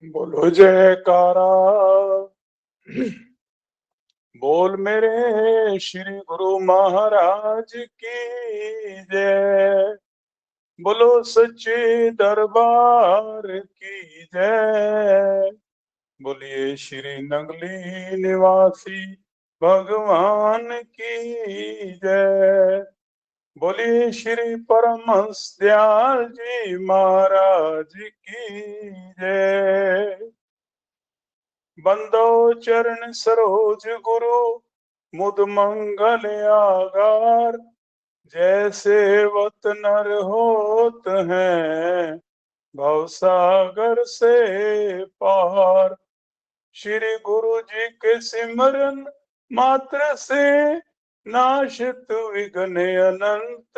बोलो जयकारा। बोल मेरे श्री गुरु महाराज की जय। बोलो सच्चे दरबार की जय। बोलिए श्री नंगली निवासी भगवान की जय। बोलिए श्री परमहंस दयाल जी महाराज की जय। बंदो चरण सरोज गुरु मुद मंगल आगार। जैसे वत नर होत हैं भवसागर से पार। श्री गुरु जी के सिमरन मात्र से नाशित विघ्न अनंत।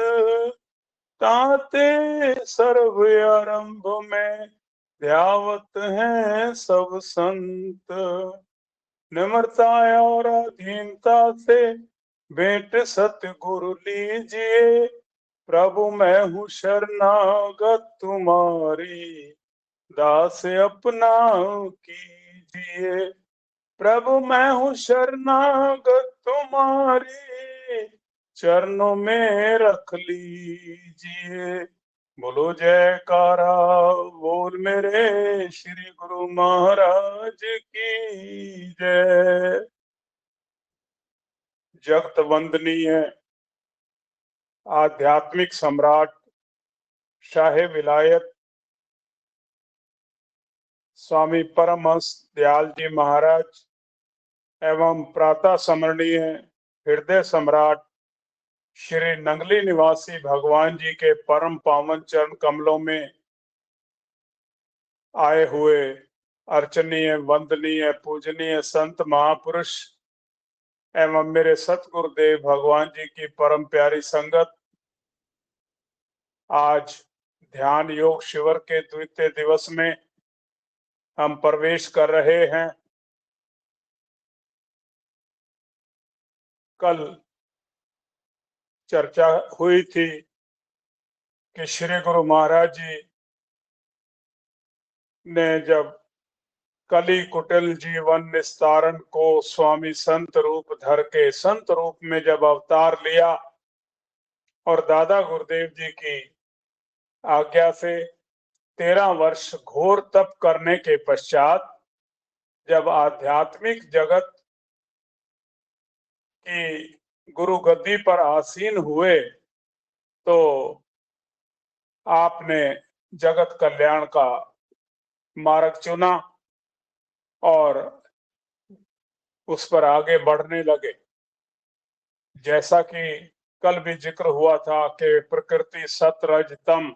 ताते सर्व आरंभ में ध्यावत हैं सब संत। निम्रता और अधीनता से भेंट सतगुरु लीजिए। प्रभु मैं हूँ शरणागत तुम्हारी दास अपना कीजिए। प्रभु मैं हूँ शरणागत तुम्हारी चरणों में रख लीजिए। बोलो जयकारा। बोल मेरे श्री गुरु महाराज की जय। जगत वंदनीय आध्यात्मिक सम्राट शाहे विलायत स्वामी परमहंस दयाल जी महाराज एवं प्रातः स्मरणीय हृदय सम्राट श्री नंगली निवासी भगवान जी के परम पावन चरण कमलों में आए हुए अर्चनीय वंदनीय पूजनीय संत महापुरुष एवं मेरे सतगुरुदेव भगवान जी की परम प्यारी संगत, आज ध्यान योग शिविर के द्वितीय दिवस में हम प्रवेश कर रहे हैं। कल चर्चा हुई थी कि श्री गुरु महाराज जी ने जब कली कुटिल जीवन निस्तारण को स्वामी संत रूप धर के संत रूप में जब अवतार लिया और दादा गुरुदेव जी की आज्ञा से 13 वर्ष घोर तप करने के पश्चात जब आध्यात्मिक जगत की गुरु गद्दी पर आसीन हुए तो आपने जगत कल्याण का मार्ग चुना और उस पर आगे बढ़ने लगे। जैसा कि कल भी जिक्र हुआ था कि प्रकृति सत रज तम,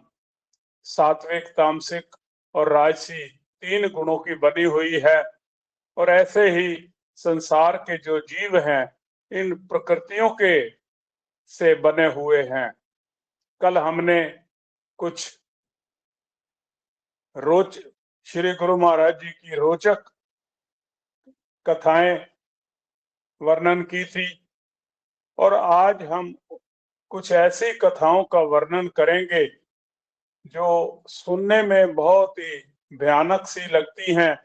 सात्विक तामसिक और राजसी 3 गुणों की बनी हुई है और ऐसे ही संसार के जो जीव हैं इन प्रकृतियों के से बने हुए हैं। कल हमने कुछ श्री गुरु महाराज जी की रोचक कथाएं वर्णन की थी और आज हम कुछ ऐसी कथाओं का वर्णन करेंगे जो सुनने में बहुत ही भयानक सी लगती हैं,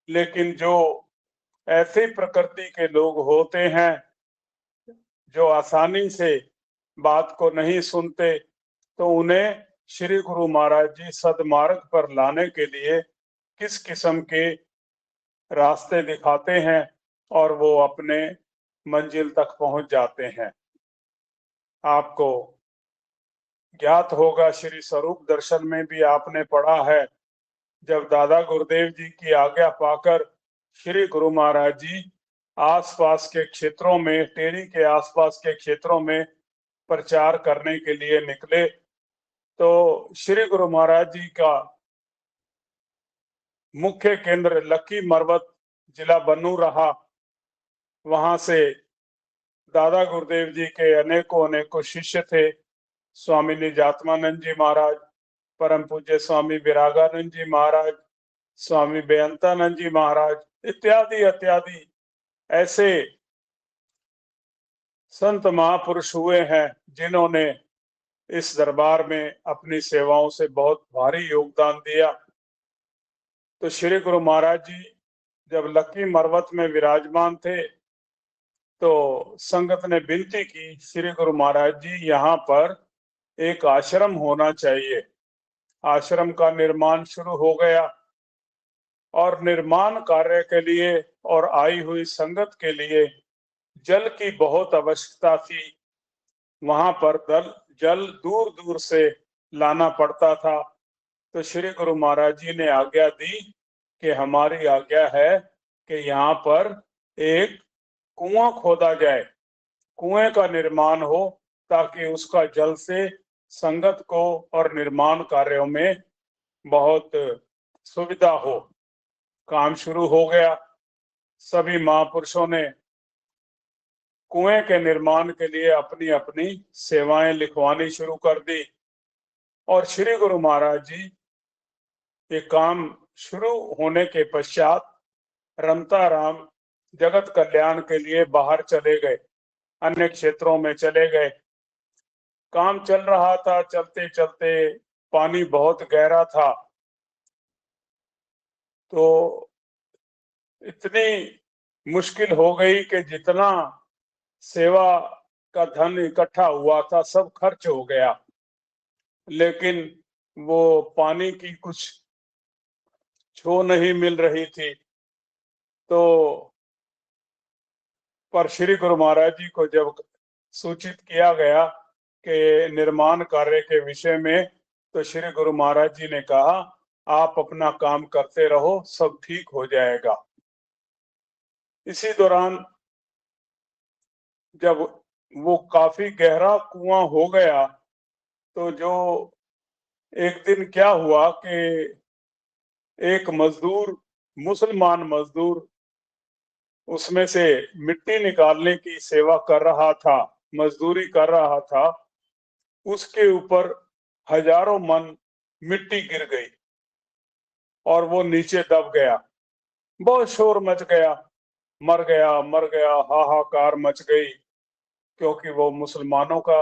लेकिन जो ऐसी प्रकृति के लोग होते हैं जो आसानी से बात को नहीं सुनते, तो उन्हें श्री गुरु महाराज जी सदमार्ग पर लाने के लिए किस किस्म के रास्ते दिखाते हैं और वो अपने मंजिल तक पहुंच जाते हैं। आपको ज्ञात होगा, श्री स्वरूप दर्शन में भी आपने पढ़ा है, जब दादा गुरुदेव जी की आज्ञा पाकर श्री गुरु महाराज जी आसपास के क्षेत्रों में, टेरी के आसपास के क्षेत्रों में प्रचार करने के लिए निकले तो श्री गुरु महाराज जी का मुख्य केंद्र लक्की मरवत जिला बन्नू रहा। वहां से दादा गुरुदेव जी के अनेकों अनेकों शिष्य थे। स्वामी निजात्मानंद जी महाराज, परम पूज्य स्वामी विरागानंद जी महाराज, स्वामी बेअंतानंद जी महाराज इत्यादि इत्यादि ऐसे संत महापुरुष हुए हैं जिन्होंने इस दरबार में अपनी सेवाओं से बहुत भारी योगदान दिया। तो श्री गुरु महाराज जी जब लक्की मरवत में विराजमान थे तो संगत ने विनती की, श्री गुरु महाराज जी यहाँ पर एक आश्रम होना चाहिए। आश्रम का निर्माण शुरू हो गया और निर्माण कार्य के लिए और आई हुई संगत के लिए जल की बहुत आवश्यकता थी। वहां पर जल दूर दूर से लाना पड़ता था। तो श्री गुरु महाराज जी ने आज्ञा दी कि हमारी आज्ञा है कि यहाँ पर एक कुआं खोदा जाए, कुएं का निर्माण हो, ताकि उसका जल से संगत को और निर्माण कार्यों में बहुत सुविधा हो। काम शुरू हो गया। सभी महापुरुषों ने कुएं के निर्माण के लिए अपनी अपनी सेवाएं लिखवानी शुरू कर दी और श्री गुरु महाराज जी ये काम शुरू होने के पश्चात रमता राम जगत कल्याण के लिए बाहर चले गए, अन्य क्षेत्रों में चले गए। काम चल रहा था, चलते चलते पानी बहुत गहरा था, तो इतनी मुश्किल हो गई कि जितना सेवा का धन इकट्ठा हुआ था सब खर्च हो गया। लेकिन वो पानी की कुछ छो नहीं मिल रही थी। तो पर श्री गुरु महाराज जी को जब सूचित किया गया कि निर्माण कार्य के विषय में, तो श्री गुरु महाराज जी ने कहा आप अपना काम करते रहो, सब ठीक हो जाएगा। इसी दौरान जब वो काफी गहरा कुआं हो गया तो जो एक दिन क्या हुआ कि एक मजदूर, मुसलमान मजदूर उसमें से मिट्टी निकालने की सेवा कर रहा था, मजदूरी कर रहा था। उसके ऊपर हजारों मन मिट्टी गिर गई और वो नीचे दब गया। बहुत शोर मच गया, मर गया मर गया, हाहाकार मच गई, क्योंकि वो मुसलमानों का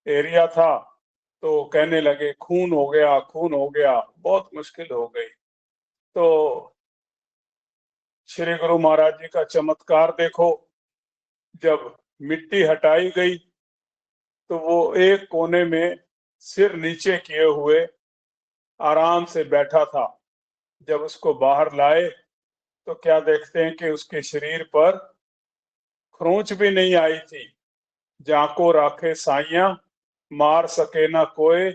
एरिया था। तो कहने लगे खून हो गया, खून हो गया, बहुत मुश्किल हो गई। तो श्री गुरु महाराज जी का चमत्कार देखो, जब मिट्टी हटाई गई तो वो एक कोने में सिर नीचे किए हुए आराम से बैठा था। जब उसको बाहर लाए तो क्या देखते हैं कि उसके शरीर पर खरोंच भी नहीं आई थी। जाको राखे साइया, मार सके ना कोई,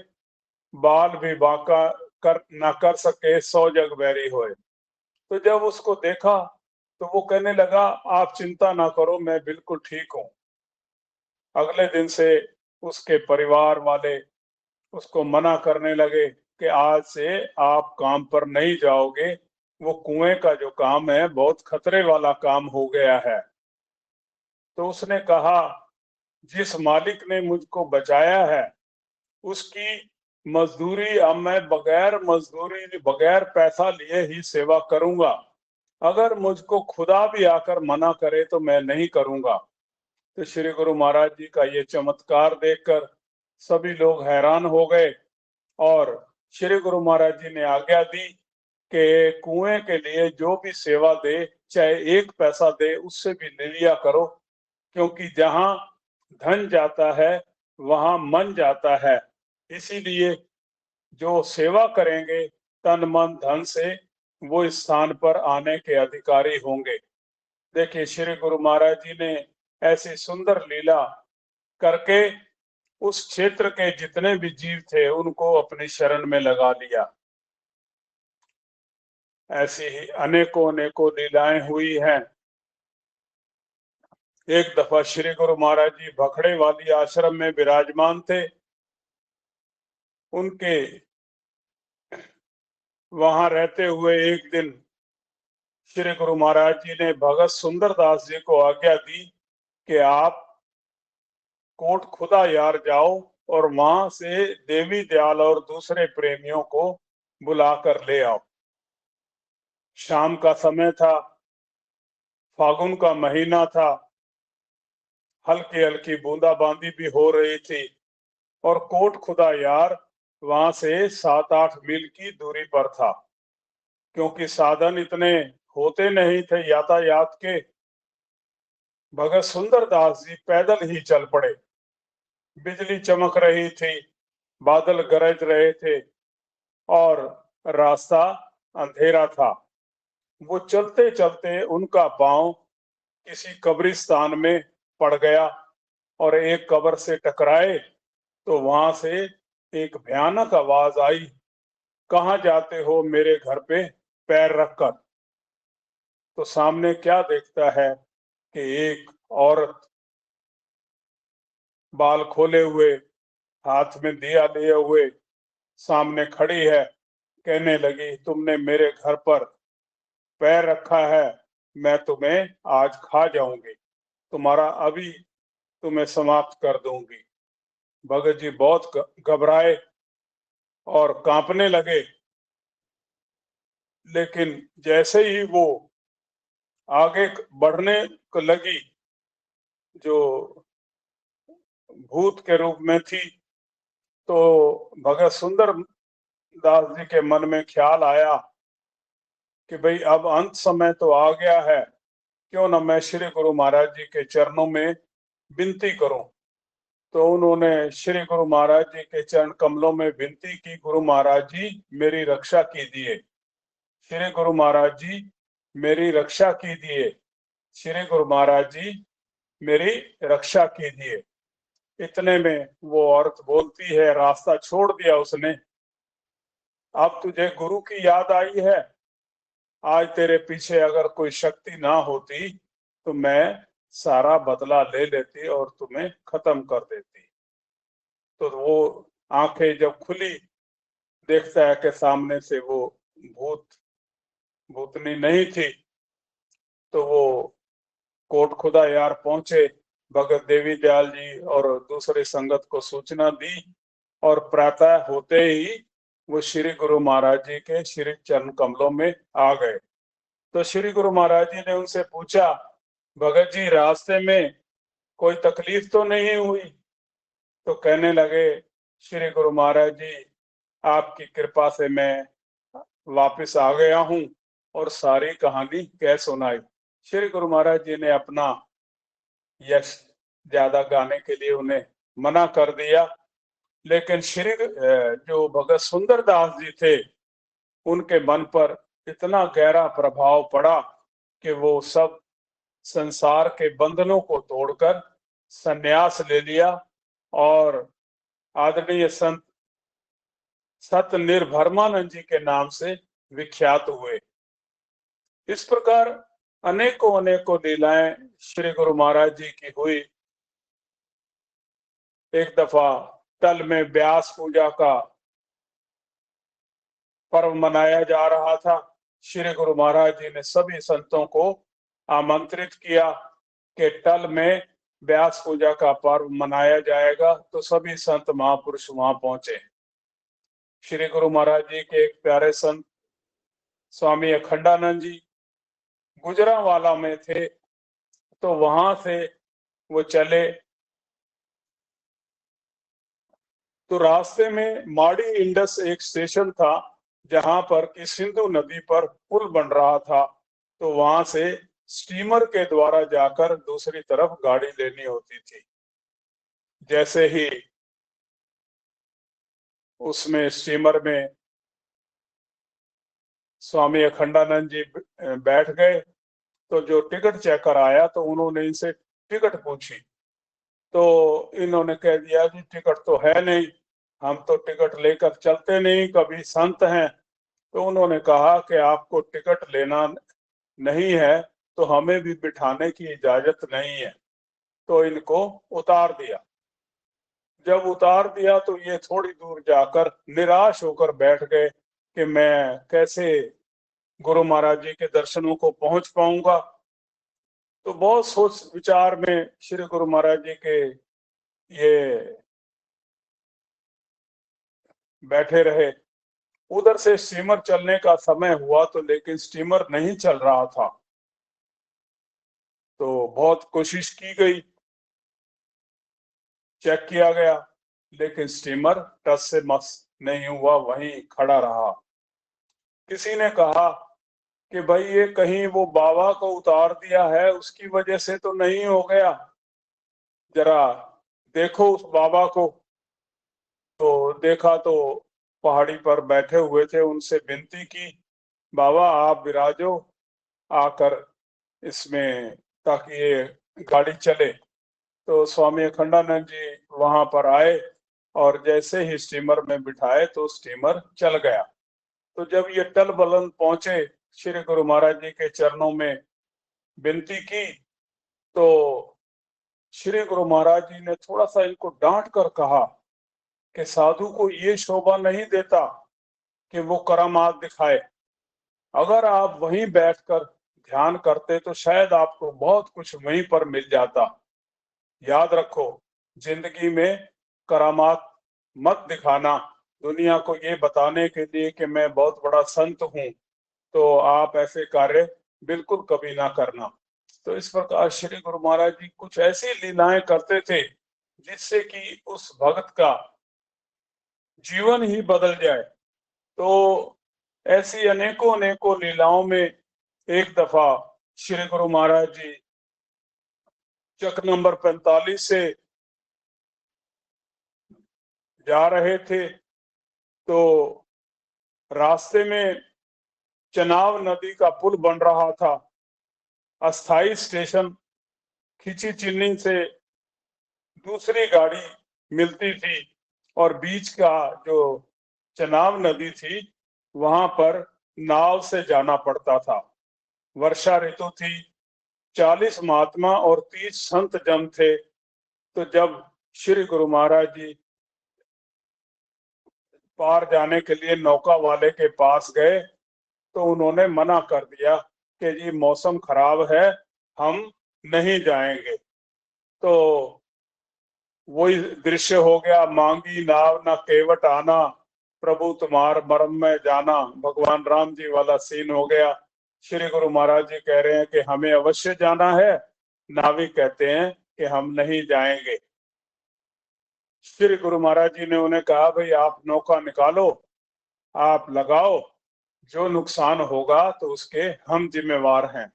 बाल भी बांका कर ना कर सके, सौ जग बैरी होए। तो जब उसको देखा तो वो कहने लगा आप चिंता ना करो, मैं बिल्कुल ठीक हूँ। अगले दिन से उसके परिवार वाले उसको मना करने लगे कि आज से आप काम पर नहीं जाओगे, वो कुएं का जो काम है बहुत खतरे वाला काम हो गया है। तो उसने कहा जिस मालिक ने मुझको बचाया है उसकी मजदूरी अब मैं बगैर मजदूरी, बगैर पैसा लिए ही सेवा करूंगा। अगर मुझको खुदा भी आकर मना करे तो मैं नहीं करूंगा। तो श्री गुरु महाराज जी का ये चमत्कार देखकर सभी लोग हैरान हो गए और श्री गुरु महाराज जी ने आज्ञा दी कि कुएं के लिए जो भी सेवा दे, चाहे एक पैसा दे, उससे भी ले लिया करो, क्योंकि जहां धन जाता है वहां मन जाता है। इसीलिए जो सेवा करेंगे तन मन धन से, वो इस स्थान पर आने के अधिकारी होंगे। देखिए श्री गुरु महाराज जी ने ऐसी सुंदर लीला करके उस क्षेत्र के जितने भी जीव थे उनको अपनी शरण में लगा लिया। ऐसी ही अनेकों अनेकों लीलाएं हुई हैं। एक दफा श्री गुरु महाराज जी भखड़े वाली आश्रम में विराजमान थे। उनके वहां रहते हुए एक दिन श्री गुरु महाराज जी ने भगत सुंदरदास जी को आज्ञा दी कि आप कोट खुदा यार जाओ और वहां से देवी दयाल और दूसरे प्रेमियों को बुलाकर ले आओ। शाम का समय था, फागुन का महीना था, हल्की हल्की बूंदाबांदी भी हो रही थी और कोट खुदा यार वहां से 7-8 मील की दूरी पर था। क्योंकि साधन इतने होते नहीं थे यातायात के। भगत सुंदरदास जी पैदल ही चल पड़े। बिजली चमक रही थी, बादल गरज रहे थे और रास्ता अंधेरा था। वो चलते चलते उनका पांव किसी कब्रिस्तान में पड़ गया और एक कब्र से टकराए तो वहां से एक भयानक आवाज आई, कहाँ जाते हो मेरे घर पे पैर रखकर। तो सामने क्या देखता है कि एक औरत बाल खोले हुए, हाथ में दिया लिए हुए सामने खड़ी है। कहने लगी, तुमने मेरे घर पर पैर रखा है, मैं तुम्हें आज खा जाऊंगी, तुम्हारा अभी तुम्हें समाप्त कर दूंगी। भगत जी बहुत घबराए और कांपने लगे। लेकिन जैसे ही वो आगे बढ़ने को लगी, जो भूत के रूप में थी, तो भगत सुंदर दास जी के मन में ख्याल आया कि भाई अब अंत समय तो आ गया है, क्यों ना मैं श्री गुरु महाराज जी के चरणों में विनती करूं। तो उन्होंने श्री गुरु महाराज जी के चरण कमलों में विनती की, गुरु महाराज जी मेरी रक्षा कीजिए, श्री गुरु महाराज जी मेरी रक्षा कीजिए, श्री गुरु महाराज जी मेरी रक्षा कीजिए। इतने में वो औरत बोलती है, रास्ता छोड़ दिया उसने, अब तुझे गुरु की याद आई है। आज तेरे पीछे अगर कोई शक्ति ना होती तो मैं सारा बदला ले लेती और तुम्हें खत्म कर देती। तो वो आंखें जब खुली, देखता है कि सामने से वो भूत भूतनी नहीं थी। तो वो कोट खुदा यार पहुंचे, भगत देवी दयाल जी और दूसरे संगत को सूचना दी और प्रातः होते ही वो श्री गुरु महाराज जी के श्री चरण कमलों में आ गए। तो श्री गुरु महाराज जी ने उनसे पूछा, भगत जी रास्ते में कोई तकलीफ तो नहीं हुई। तो कहने लगे, श्री गुरु महाराज जी आपकी कृपा से मैं वापस आ गया हूँ और सारी कहानी कह सुनाई। श्री गुरु महाराज जी ने अपना यश ज्यादा गाने के लिए उन्हें मना कर दिया। लेकिन जो भगत सुंदर दास जी थे, उनके मन पर इतना गहरा प्रभाव पड़ा कि वो सब संसार के बंधनों को तोड़कर संन्यास ले लिया और आदरणीय संत सत निर्भरमानंद जी के नाम से विख्यात हुए। इस प्रकार अनेकों अनेकों लीलाएं श्री गुरु महाराज जी की हुई। एक दफा टल में व्यास पूजा का पर्व मनाया जा रहा था। श्री गुरु महाराज जी ने सभी संतों को आमंत्रित किया कि टल में व्यास पूजा का पर्व मनाया जाएगा। तो सभी संत महापुरुष वहां पहुंचे। श्री गुरु महाराज जी के एक प्यारे संत स्वामी अखंडानंद जी गुजरांवाला में थे, तो वहां से वो चले। तो रास्ते में माड़ी इंडस एक स्टेशन था, जहां पर कि सिंधु नदी पर पुल बन रहा था। तो वहां से स्टीमर के द्वारा जाकर दूसरी तरफ गाड़ी लेनी होती थी। जैसे ही उसमें स्टीमर में स्वामी अखंडानंद जी बैठ गए, तो जो टिकट चेकर आया तो उन्होंने इनसे टिकट पूछी। तो इन्होंने कह दिया कि टिकट तो है नहीं, हम तो टिकट लेकर चलते नहीं, कभी संत हैं। तो उन्होंने कहा कि आपको टिकट लेना नहीं है तो हमें भी बिठाने की इजाजत नहीं है। तो इनको उतार दिया। जब उतार दिया तो ये थोड़ी दूर जाकर निराश होकर बैठ गए कि मैं कैसे गुरु महाराज जी के दर्शनों को पहुंच पाऊंगा। तो बहुत सोच विचार में श्री गुरु महाराज जी के ये बैठे रहे। उधर से स्टीमर चलने का समय हुआ तो लेकिन स्टीमर नहीं चल रहा था। तो बहुत कोशिश की गई, चेक किया गया, लेकिन स्टीमर टस से मस नहीं हुआ, वहीं खड़ा रहा। किसी ने कहा कि भाई ये कहीं वो बाबा को उतार दिया है उसकी वजह से तो नहीं हो गया, जरा देखो उस बाबा को। तो देखा तो पहाड़ी पर बैठे हुए थे, उनसे विनती की, बाबा आप विराजो आकर इसमें, ताकि ये गाड़ी चले। तो स्वामी अखंडानंद जी वहां पर आए और जैसे ही स्टीमर में बिठाए तो स्टीमर चल गया। तो जब ये टल बलन पहुंचे, श्री गुरु महाराज जी के चरणों में विनती की, तो श्री गुरु महाराज जी ने थोड़ा सा इनको डांट कर कहा कि साधु को ये शोभा नहीं देता कि वो करामात दिखाए। अगर आप वहीं बैठकर ध्यान करते तो शायद आपको बहुत कुछ वहीं पर मिल जाता। याद रखो, जिंदगी में करामात मत दिखाना दुनिया को ये बताने के लिए कि मैं बहुत बड़ा संत हूँ। तो आप ऐसे कार्य बिल्कुल कभी ना करना। तो इस प्रकार श्री गुरु महाराज जी कुछ ऐसी लीलाएं करते थे जिससे कि उस भक्त का जीवन ही बदल जाए। तो ऐसी अनेकों अनेकों लीलाओं में एक दफा श्री गुरु महाराज जी चक नंबर 45 से जा रहे थे, तो रास्ते में चनाब नदी का पुल बन रहा था। अस्थाई स्टेशन खिची चिन्नी से दूसरी गाड़ी मिलती थी और बीच का जो चनाब नदी थी वहां पर नाव से जाना पड़ता था। वर्षा ऋतु थी, 40 महात्मा और 30 संत जन थे। तो जब श्री गुरु महाराज जी पार जाने के लिए नौका वाले के पास गए तो उन्होंने मना कर दिया कि जी मौसम खराब है, हम नहीं जाएंगे। तो वही दृश्य हो गया, मांगी नाव ना केवट आना, प्रभु तुम्हार मरम में जाना, भगवान राम जी वाला सीन हो गया। श्री गुरु महाराज जी कह रहे हैं कि हमें अवश्य जाना है, नाविक कहते हैं कि हम नहीं जाएंगे। श्री गुरु महाराज जी ने उन्हें कहा, भाई आप नौका निकालो, आप लगाओ, जो नुकसान होगा तो उसके हम जिम्मेवार हैं।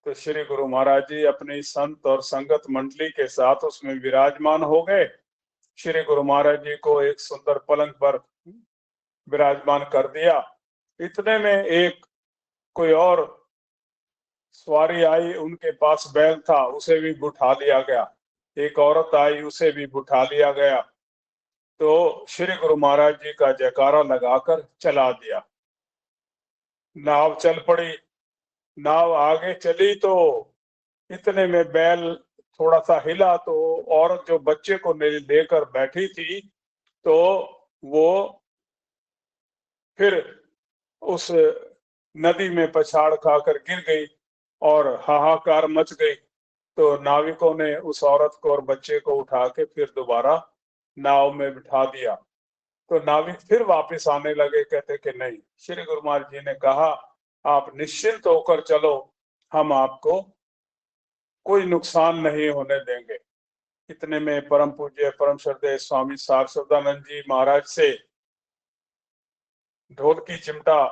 तो श्री गुरु महाराज जी अपनी संत और संगत मंडली के साथ उसमें विराजमान हो गए। श्री गुरु महाराज जी को एक सुंदर पलंग पर विराजमान कर दिया। इतने में एक कोई और सवारी आई, उनके पास बैल था, उसे भी बिठा लिया गया। एक औरत आई, उसे भी बिठा लिया गया। तो श्री गुरु महाराज जी का जयकारा लगाकर चला दिया। नाव चल पड़ी। नाव आगे चली तो इतने में बैल थोड़ा सा हिला, तो औरत जो बच्चे को लेकर बैठी थी तो वो फिर उस नदी में पछाड़ खाकर गिर गई और हाहाकार मच गई। तो नाविकों ने उस औरत को और बच्चे को उठा के फिर दोबारा नाव में बिठा दिया। तो नाविक फिर वापस आने लगे, कहते कि नहीं, श्री गुरु महाराज जी ने कहा आप निश्चिंत होकर चलो, हम आपको कोई नुकसान नहीं होने देंगे। इतने में परम पूज्य परम श्रद्धेय स्वामी सारस्वतानंद जी महाराज से ढोल की चिमटा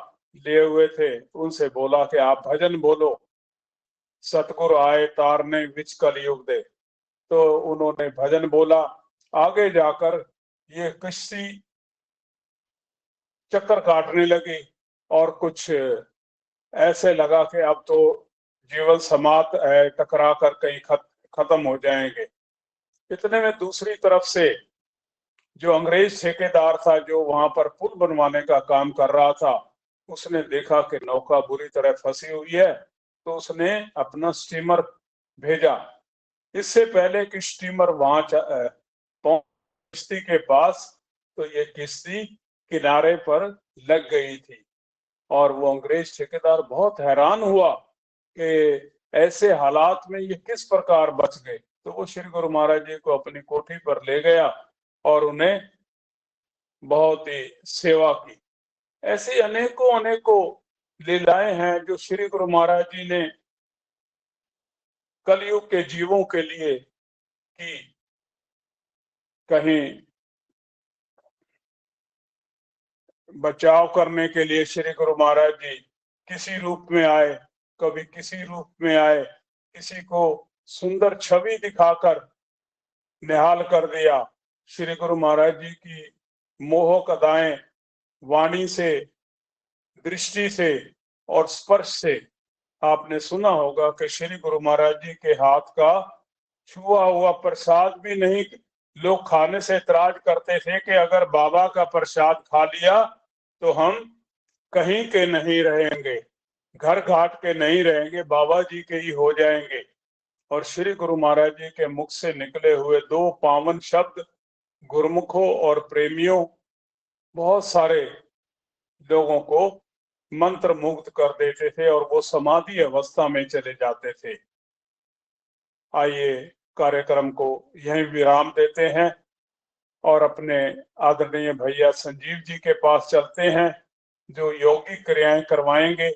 लिए हुए थे, उनसे बोला कि आप भजन बोलो, सतगुरु आए तारने विच कलयुग दे। तो उन्होंने भजन बोला। आगे जाकर ये किश्ती चक्कर काटने लगी और कुछ ऐसे लगा कि अब तो जीवन समाप्त है, टकरा कर कहीं खत्म हो जाएंगे। इतने में दूसरी तरफ से जो अंग्रेज ठेकेदार था, जो वहां पर पुल बनवाने का काम कर रहा था, उसने देखा कि नौका बुरी तरह फंसी हुई है, तो उसने अपना स्टीमर भेजा। इससे पहले कि स्टीमर वहां किश्ती के पास, तो ये किश्ती किनारे पर लग गई थी और वो अंग्रेज ठेकेदार बहुत हैरान हुआ कि ऐसे हालात में ये किस प्रकार बच गए। तो वो श्री गुरु महाराज जी को अपनी कोठी पर ले गया और उन्हें बहुत ही सेवा की। ऐसी अनेकों अनेकों लीलाएं हैं जो श्री गुरु महाराज जी ने कलयुग के जीवों के लिए की। कहीं बचाव करने के लिए श्री गुरु महाराज जी किसी रूप में आए, कभी किसी रूप में आए, किसी को सुंदर छवि दिखाकर निहाल कर दिया। श्री गुरु महाराज जी की मोहक अदाएं वाणी से, दृष्टि से और स्पर्श से आपने सुना होगा कि श्री गुरु महाराज जी के हाथ का छुआ हुआ प्रसाद भी नहीं लोग खाने से इतराज करते थे कि अगर बाबा का प्रसाद खा लिया तो हम कहीं के नहीं रहेंगे, घर घाट के नहीं रहेंगे, बाबा जी के ही हो जाएंगे। और श्री गुरु महाराज जी के मुख से निकले हुए दो पावन शब्द गुरुमुखों और प्रेमियों बहुत सारे लोगों को मंत्र मुग्ध कर देते थे और वो समाधि अवस्था में चले जाते थे। आइए कार्यक्रम को यहीं विराम देते हैं और अपने आदरणीय भैया संजीव जी के पास चलते हैं जो यौगिक क्रियाएं करवाएंगे।